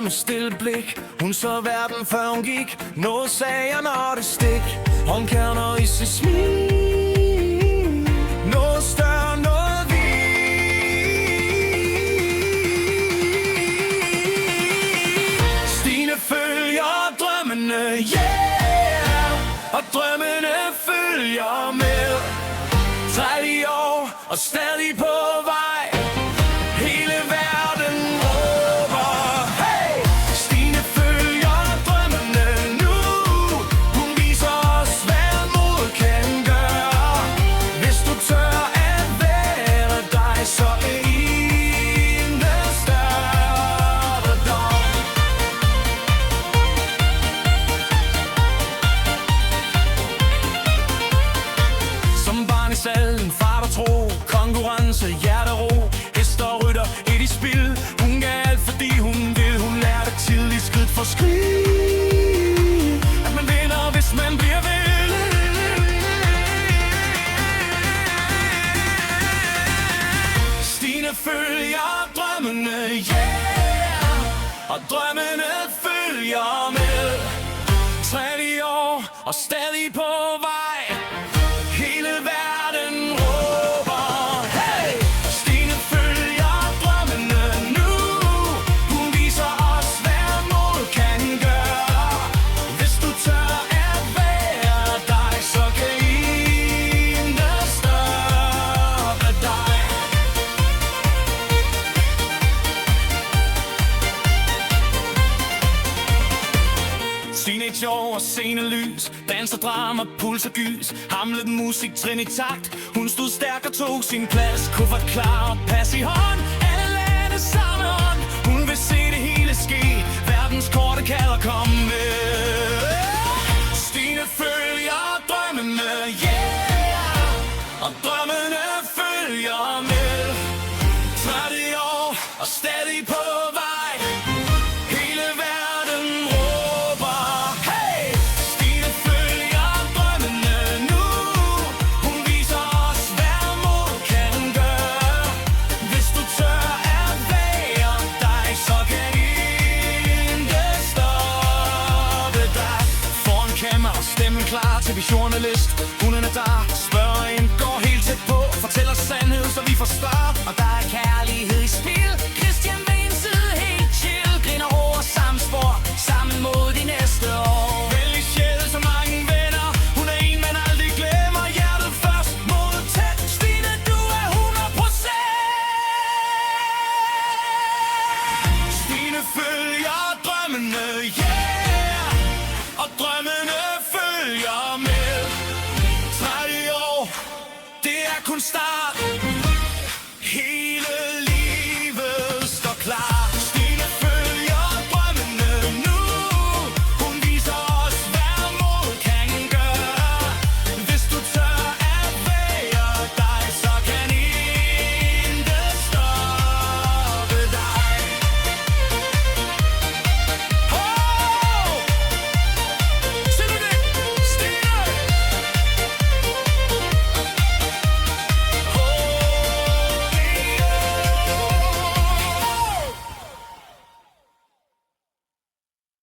med stille blik. Hun så verden før hun gik. Noget sagde jeg når det stik. Håndkerner i sit smil. Noget større, noget vildt. Stine følger drømmene, yeah. Og drømmene følger med. 30 år og stadig på vej. Hele verden råber hey! Stine følger drømmene nu. Hun viser os hvad mod kan gøre. Hvis du tør at være dig, så er intet større dog. Som barn i salen, far der tro, konkurrence, hjertero, hest og rytter, et i spil. Hun gav alt fordi hun vil. Hun lærte tidligt skridt for skridt at man vinder hvis man bliver ved. Stine følger drømmene, yeah. Og drømmene følger med. 30 år og stadig på vej. Hele verden råber hey! Stine følger drømmene nu. Hun viser os hvad mod kan gøre. Hvis du tør at være dig, så kan intet stoppe dig. Teenageår og scenelys, danser, drama, puls og gys. Hamlet musik, trin i takt. Hun stod stærk og tog sin plads. Kuffert klar og pas i hånd. Alle lande samme hånd. Hun vil se det hele ske. Verdens korte kalder kom med. Stine følger drømmene, yeah. Og drømmene følger med. 30 år og stadig